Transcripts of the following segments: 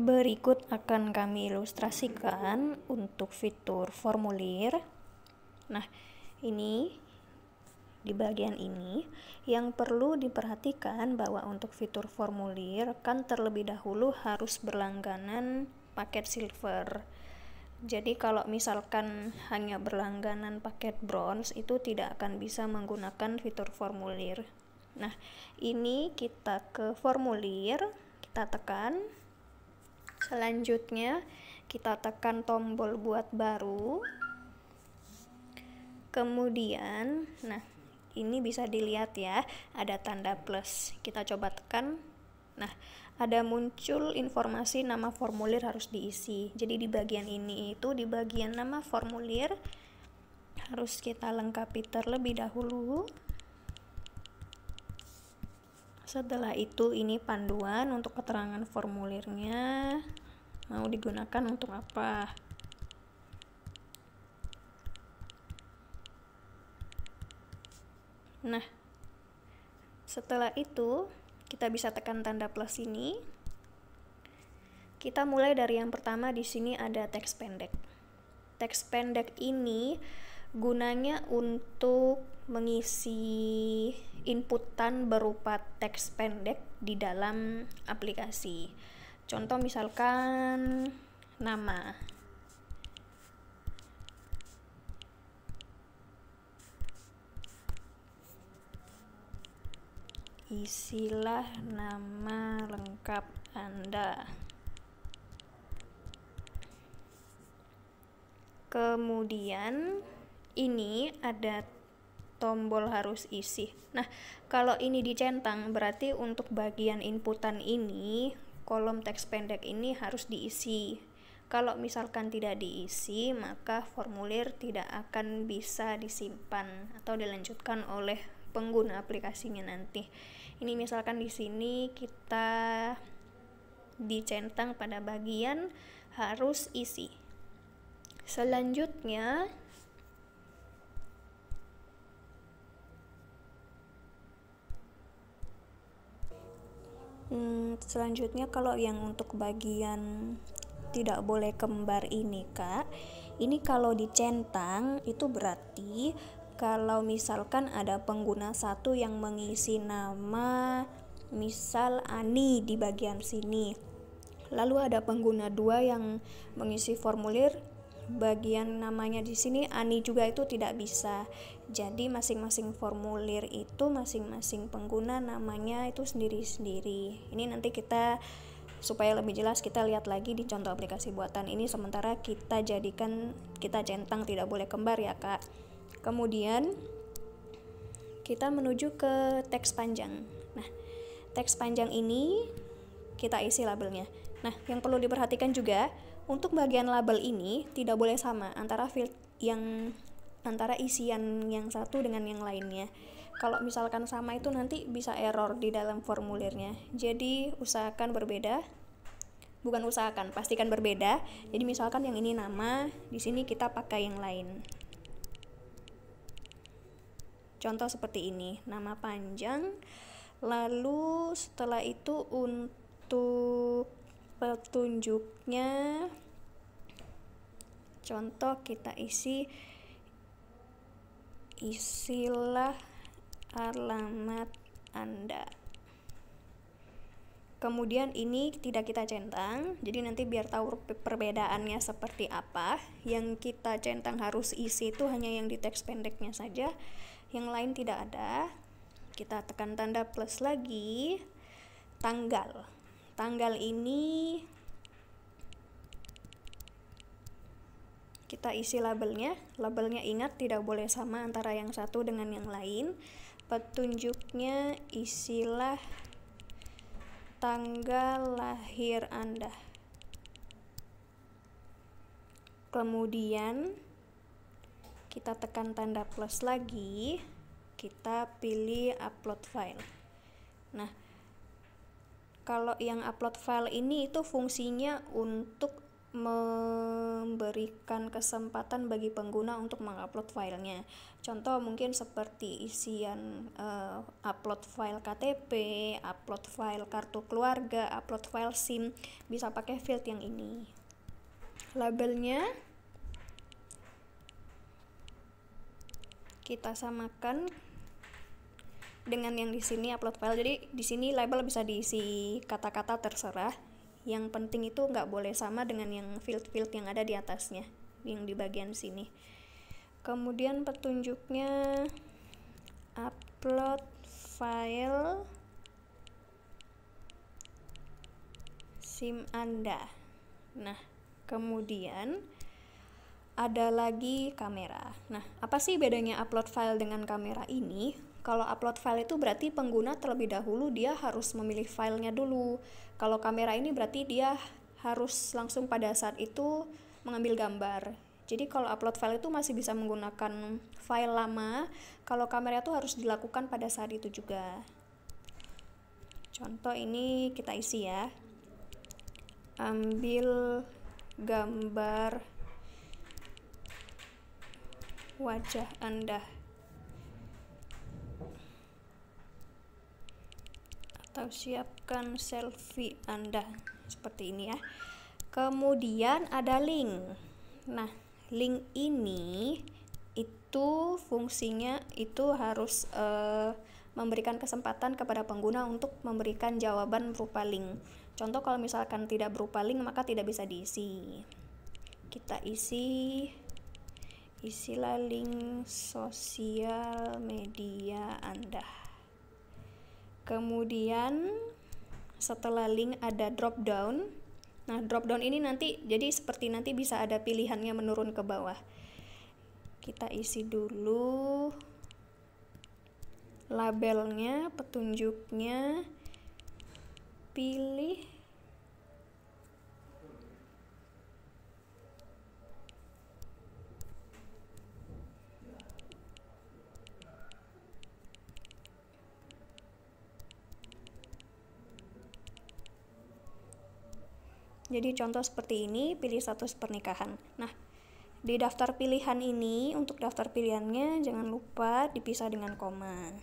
Berikut akan kami ilustrasikan untuk fitur formulir. Nah, ini di bagian ini yang perlu diperhatikan bahwa untuk fitur formulir kan terlebih dahulu harus berlangganan paket silver. Jadi kalau misalkan hanya berlangganan paket bronze itu tidak akan bisa menggunakan fitur formulir. Nah, ini kita ke formulir, kita tekan. Selanjutnya kita tekan tombol buat baru. Kemudian, nah ini bisa dilihat ya, ada tanda plus. Kita coba tekan. Nah, ada muncul informasi nama formulir harus diisi. Jadi di bagian ini itu di bagian nama formulir harus kita lengkapi terlebih dahulu. Setelah itu ini panduan untuk keterangan formulirnya mau digunakan untuk apa. Nah, setelah itu kita bisa tekan tanda plus ini. Kita mulai dari yang pertama, di sini ada teks pendek. Teks pendek ini gunanya untuk mengisi inputan berupa teks pendek di dalam aplikasi. Contoh misalkan nama. Isilah nama lengkap Anda. Kemudian ini ada tombol harus isi. Nah, kalau ini dicentang berarti untuk bagian inputan ini, kolom teks pendek ini harus diisi. Kalau misalkan tidak diisi, maka formulir tidak akan bisa disimpan atau dilanjutkan oleh pengguna aplikasinya nanti. Ini misalkan di sini kita dicentang pada bagian harus isi. Selanjutnya kalau yang untuk bagian tidak boleh kembar ini Kak, ini kalau dicentang itu berarti kalau misalkan ada pengguna satu yang mengisi nama misal Ani di bagian sini, lalu ada pengguna dua yang mengisi formulir bagian namanya di sini Ani juga, itu tidak bisa. Jadi masing-masing formulir itu masing-masing pengguna namanya itu sendiri-sendiri. Ini nanti kita supaya lebih jelas kita lihat lagi di contoh aplikasi buatan ini, sementara kita centang tidak boleh kembar ya Kak. Kemudian kita menuju ke teks panjang. Nah, teks panjang ini kita isi labelnya. Nah, yang perlu diperhatikan juga untuk bagian label ini tidak boleh sama antara isian yang satu dengan yang lainnya. Kalau misalkan sama itu nanti bisa error di dalam formulirnya. Jadi pastikan berbeda. Jadi misalkan yang ini nama, di sini kita pakai yang lain. Contoh seperti ini, nama panjang. Lalu setelah itu untuk petunjuknya, contoh kita isilah alamat Anda. Kemudian ini tidak kita centang, jadi nanti biar tahu perbedaannya seperti apa, yang kita centang harus isi itu hanya yang di teks pendeknya saja, yang lain tidak ada. Kita tekan tanda plus lagi. Tanggal ini kita isi labelnya ingat tidak boleh sama antara yang satu dengan yang lain. Petunjuknya isilah tanggal lahir Anda. Kemudian kita tekan tanda plus lagi, kita pilih upload file. Nah, kalau yang upload file ini itu fungsinya untuk memberikan kesempatan bagi pengguna untuk mengupload filenya. Contoh mungkin seperti isian upload file KTP, upload file kartu keluarga, upload file SIM, bisa pakai field yang ini. Labelnya kita samakan dengan yang di sini upload file. Jadi di sini label bisa diisi kata-kata terserah. Yang penting itu nggak boleh sama dengan yang field-field yang ada di atasnya, yang di bagian sini. Kemudian petunjuknya upload file SIM Anda. Nah, kemudian ada lagi kamera. Nah, apa sih bedanya upload file dengan kamera ini? Kalau upload file itu berarti pengguna terlebih dahulu dia harus memilih filenya dulu. Kalau kamera ini berarti dia harus langsung pada saat itu mengambil gambar. Jadi kalau upload file itu masih bisa menggunakan file lama, kalau kamera itu harus dilakukan pada saat itu juga. Contoh ini kita isi ya. Ambil gambar wajah Anda. Atau siapkan selfie Anda, seperti ini ya. Kemudian ada link. Nah, link ini itu fungsinya itu harus memberikan kesempatan kepada pengguna untuk memberikan jawaban berupa link. Contoh kalau misalkan tidak berupa link maka tidak bisa diisi. Kita isilah link sosial media Anda. Kemudian setelah link ada drop down. Nah, drop down ini nanti jadi seperti nanti bisa ada pilihannya menurun ke bawah. Kita isi dulu labelnya, petunjuknya, pilih jadi contoh seperti ini, pilih status pernikahan. Nah, di daftar pilihan ini, untuk daftar pilihannya jangan lupa dipisah dengan koma.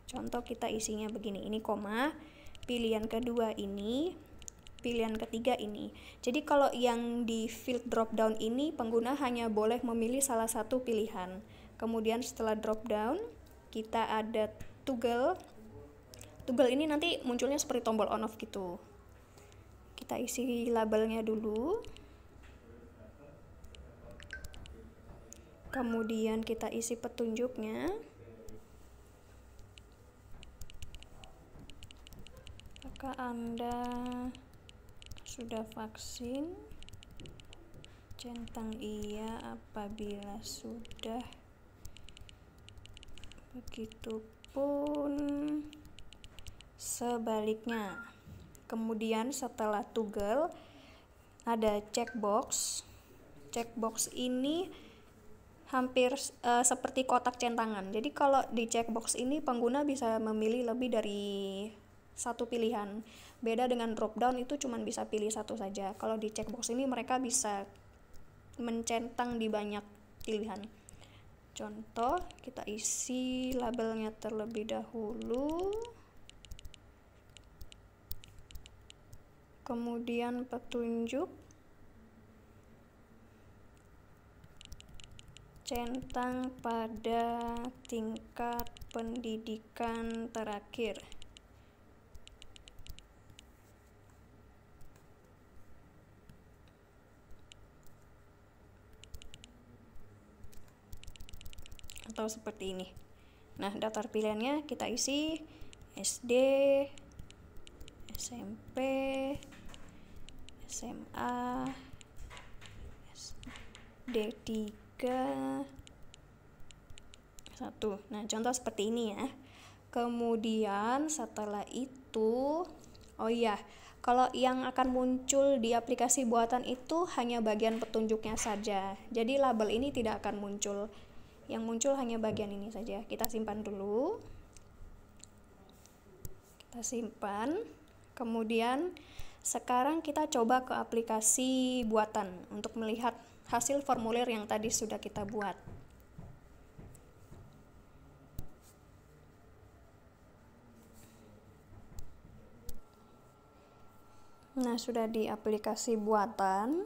Contoh kita isinya begini, ini koma, pilihan kedua ini, pilihan ketiga ini. Jadi kalau yang di field drop down ini, pengguna hanya boleh memilih salah satu pilihan. Kemudian setelah drop down, kita ada toggle. Toggle ini nanti munculnya seperti tombol on off gitu. Kita isi labelnya dulu. Kemudian kita isi petunjuknya. Apakah Anda sudah vaksin? Centang iya apabila sudah. Begitupun sebaliknya. Kemudian setelah toggle ada checkbox. Checkbox ini hampir seperti kotak centangan. Jadi kalau di checkbox ini pengguna bisa memilih lebih dari satu pilihan. Beda dengan drop down itu cuma bisa pilih satu saja. Kalau di checkbox ini mereka bisa mencentang di banyak pilihan. Contoh, kita isi labelnya terlebih dahulu. Kemudian petunjuk, centang pada tingkat pendidikan terakhir. Atau seperti ini. Nah, daftar pilihannya kita isi SD, SMP, SMA, D3, 1. Nah, contoh seperti ini ya. Kemudian setelah itu, oh iya, kalau yang akan muncul di aplikasi buatan itu hanya bagian petunjuknya saja. Jadi label ini tidak akan muncul. Yang muncul hanya bagian ini saja. Kita simpan dulu. Kita simpan. Kemudian Sekarang kita coba ke aplikasi buatan untuk melihat hasil formulir yang tadi sudah kita buat. Nah, sudah di aplikasi buatan.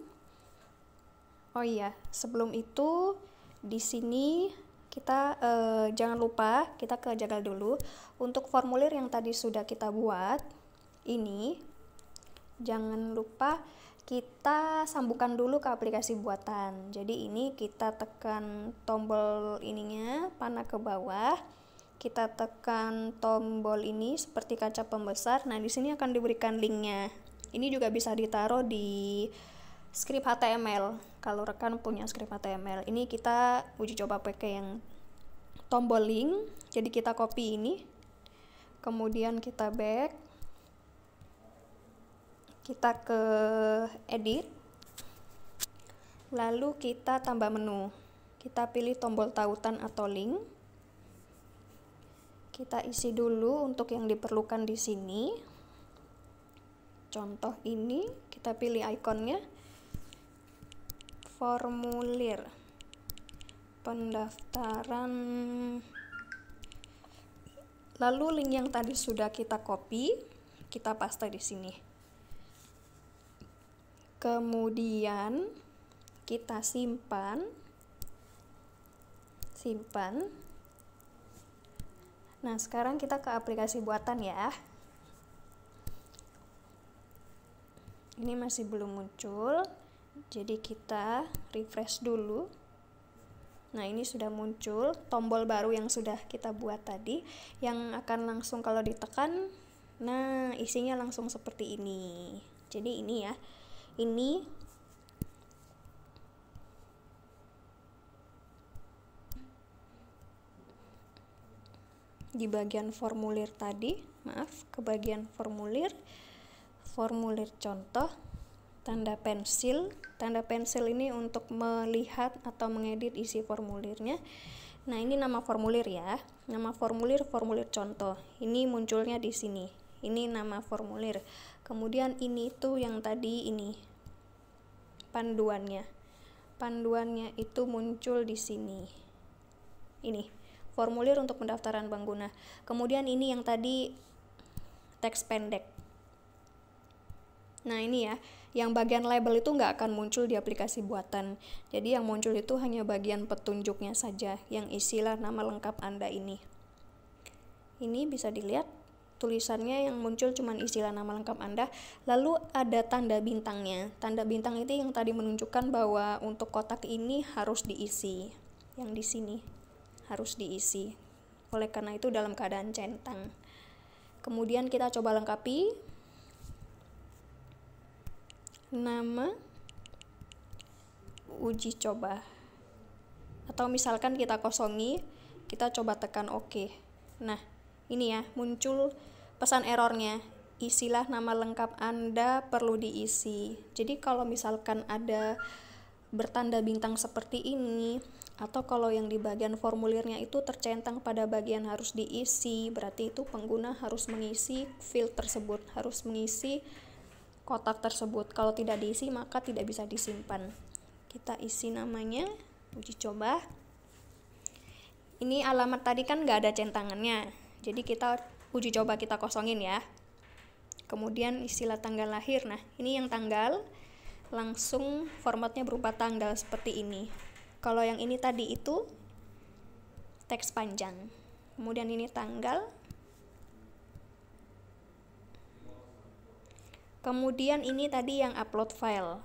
Oh iya, sebelum itu di sini kita jangan lupa kita ke jagal dulu. Untuk formulir yang tadi sudah kita buat ini, jangan lupa kita sambungkan dulu ke aplikasi buatan. Jadi ini kita tekan tombol ininya, panah ke bawah. Kita tekan tombol ini seperti kaca pembesar. Nah, di sini akan diberikan linknya. Ini juga bisa ditaruh di script HTML. Kalau rekan punya script HTML, ini kita uji coba pakai yang tombol link. Jadi kita copy ini, kemudian kita back, kita ke edit, lalu kita tambah menu. Kita pilih tombol tautan atau link. Kita isi dulu untuk yang diperlukan di sini. Contoh ini, kita pilih ikonnya, formulir pendaftaran, lalu link yang tadi sudah kita copy, kita paste di sini. Kemudian kita simpan. Nah, sekarang kita ke aplikasi buatan ya. Ini masih belum muncul, jadi kita refresh dulu. Nah, ini sudah muncul tombol baru yang sudah kita buat tadi, yang akan langsung kalau ditekan, nah isinya langsung seperti ini. Jadi ini ya, ini di bagian formulir tadi, ke bagian formulir contoh, tanda pensil. Tanda pensil ini untuk melihat atau mengedit isi formulirnya. Nah, ini nama formulir ya. Nama formulir contoh. Ini munculnya di sini. Ini nama formulir. Kemudian ini tuh yang tadi ini panduannya. Panduannya itu muncul di sini. Ini formulir untuk pendaftaran pengguna. Kemudian ini yang tadi teks pendek. Nah, ini ya, yang bagian label itu nggak akan muncul di aplikasi buatan. Jadi yang muncul itu hanya bagian petunjuknya saja, yang isilah nama lengkap Anda ini. Ini bisa dilihat tulisannya yang muncul cuma istilah nama lengkap Anda. Lalu ada tanda bintangnya. Tanda bintang itu yang tadi menunjukkan bahwa untuk kotak ini harus diisi. Yang di sini harus diisi. Oleh karena itu dalam keadaan centang. Kemudian kita coba lengkapi. Nama uji coba, atau misalkan kita kosongi, kita coba tekan OK. Nah, ini ya, muncul pesan errornya, isilah nama lengkap Anda perlu diisi. Jadi kalau misalkan ada bertanda bintang seperti ini, atau kalau yang di bagian formulirnya itu tercentang pada bagian harus diisi, berarti itu pengguna harus mengisi field tersebut, harus mengisi kotak tersebut. Kalau tidak diisi maka tidak bisa disimpan. Kita isi namanya, uji coba. Ini alamat tadi kan nggak ada centangannya, jadi kita uji coba kita kosongin ya. Kemudian istilah tanggal lahir. Nah, ini yang tanggal, langsung formatnya berupa tanggal seperti ini. Kalau yang ini tadi itu teks panjang. Kemudian ini tanggal. Kemudian ini tadi yang upload file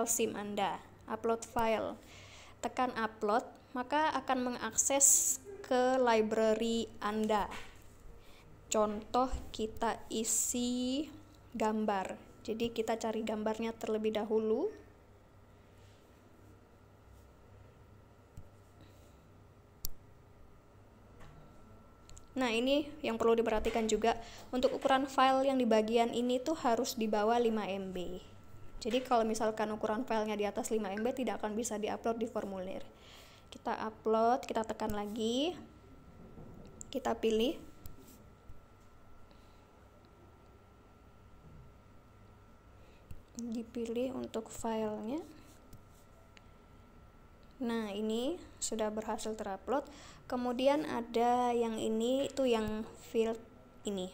SIM Anda, upload file. Tekan upload, maka akan mengakses ke library Anda. Contoh kita isi gambar. Jadi kita cari gambarnya terlebih dahulu. Nah, ini yang perlu diperhatikan juga, untuk ukuran file yang di bagian ini tuh harus di bawah 5 MB. Jadi kalau misalkan ukuran filenya di atas 5 MB tidak akan bisa diupload di formulir. Kita upload, kita tekan lagi, kita pilih. dipilih untuk filenya. Nah, ini sudah berhasil terupload. Kemudian ada yang ini itu yang field ini,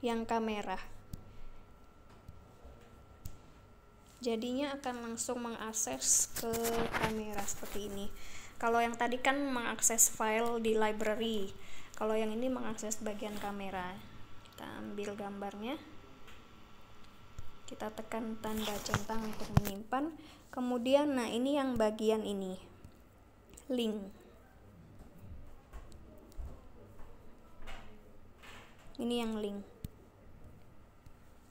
yang kamera. Jadinya akan langsung mengakses ke kamera seperti ini. Kalau yang tadi kan mengakses file di library, kalau yang ini mengakses bagian kamera. Kita ambil gambarnya, kita tekan tanda centang untuk menyimpan. Kemudian nah ini yang bagian ini, link. Ini yang link.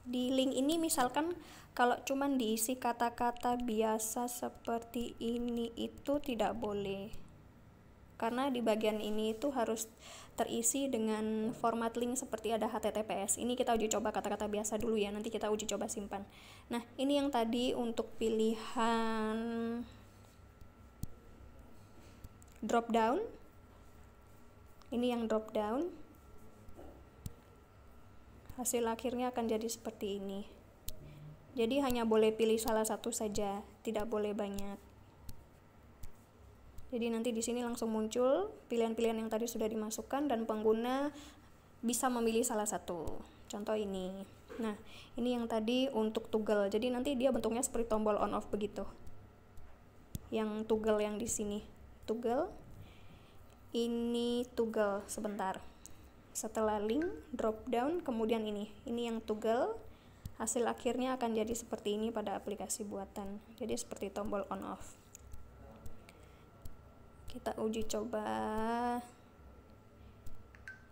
Di link ini misalkan kalau cuman diisi kata-kata biasa seperti ini itu tidak boleh, karena di bagian ini itu harus terisi dengan format link seperti ada HTTPS. Ini kita uji coba kata-kata biasa dulu ya, nanti kita uji coba simpan. Nah, ini yang tadi untuk pilihan drop down. Ini yang drop down. Hasil akhirnya akan jadi seperti ini. Jadi hanya boleh pilih salah satu saja, tidak boleh banyak. Jadi nanti di sini langsung muncul pilihan-pilihan yang tadi sudah dimasukkan dan pengguna bisa memilih salah satu. Contoh ini. Nah, ini yang tadi untuk toggle. Jadi nanti dia bentuknya seperti tombol on off begitu. Yang toggle yang di sini. Toggle. Ini toggle sebentar. Setelah link, drop down, kemudian ini yang toggle. Hasil akhirnya akan jadi seperti ini pada aplikasi buatan. Jadi seperti tombol on off. Kita uji coba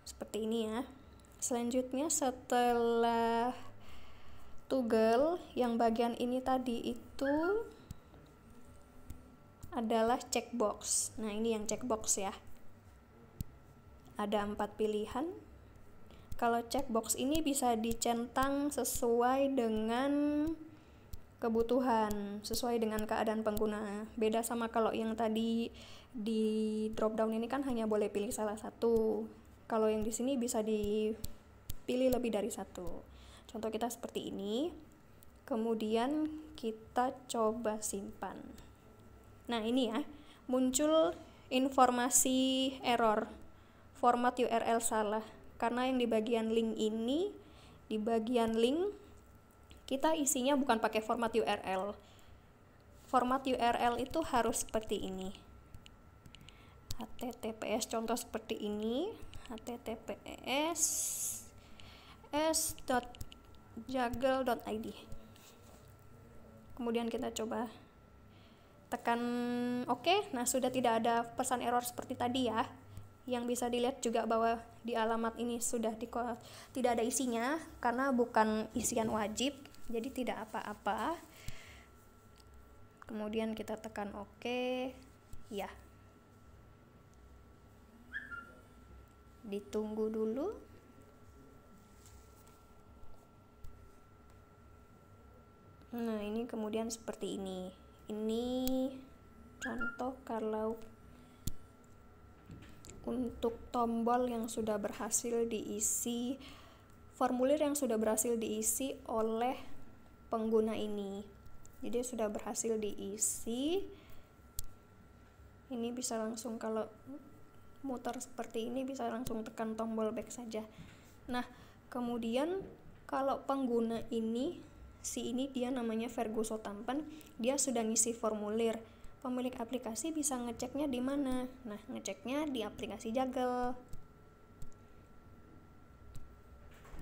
seperti ini ya. Selanjutnya setelah toggle, yang bagian ini tadi itu adalah checkbox. Nah, ini yang checkbox ya. Ada 4 pilihan. Kalau checkbox ini bisa dicentang sesuai dengan kebutuhan, sesuai dengan keadaan pengguna. Beda sama kalau yang tadi di drop down ini kan hanya boleh pilih salah satu. Kalau yang di sini bisa dipilih lebih dari satu. Contoh kita seperti ini. Kemudian kita coba simpan. Nah, ini ya, muncul informasi error. Format URL salah. Karena yang di bagian link ini, di bagian link kita isinya bukan pakai format URL. Format URL itu harus seperti ini. HTTPS contoh seperti ini, https s.jagel.id. Kemudian kita coba tekan OK. Nah, sudah tidak ada pesan error seperti tadi ya. Yang bisa dilihat juga bahwa di alamat ini sudah tidak ada isinya karena bukan isian wajib, jadi tidak apa-apa. Kemudian kita tekan OK. Ya. Ditunggu dulu. Nah, ini kemudian seperti ini. Ini contoh kalau untuk tombol yang sudah berhasil diisi, formulir yang sudah berhasil diisi oleh pengguna ini. Jadi sudah berhasil diisi. Ini bisa langsung, kalau muter seperti ini bisa langsung tekan tombol back saja. Nah, kemudian kalau pengguna ini, si ini dia namanya Ferguso Tampan, dia sudah ngisi formulir. Pemilik aplikasi bisa ngeceknya di mana? Nah, ngeceknya di aplikasi Jagel.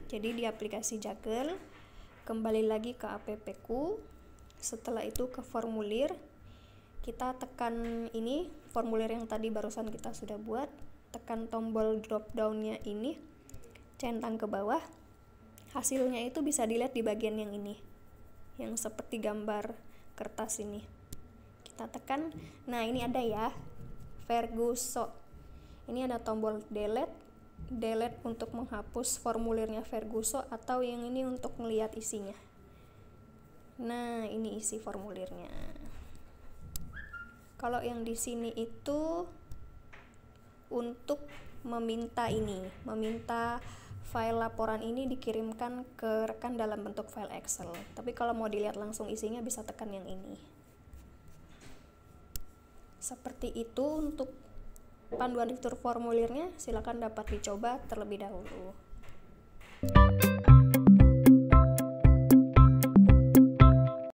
Jadi di aplikasi Jagel, kembali lagi ke app-ku. Setelah itu ke formulir, kita tekan ini, formulir yang tadi barusan kita sudah buat, tekan tombol drop down-nya ini, centang ke bawah. Hasilnya itu bisa dilihat di bagian yang ini, yang seperti gambar kertas ini. Kita tekan, nah ini ada ya, Ferguso. Ini ada tombol delete untuk menghapus formulirnya Ferguso, atau yang ini untuk melihat isinya. Nah, ini isi formulirnya. Kalau yang di sini itu untuk meminta file laporan ini dikirimkan ke rekan dalam bentuk file Excel. Tapi kalau mau dilihat langsung isinya bisa tekan yang ini. Seperti itu untuk panduan fitur formulirnya, silakan dapat dicoba terlebih dahulu.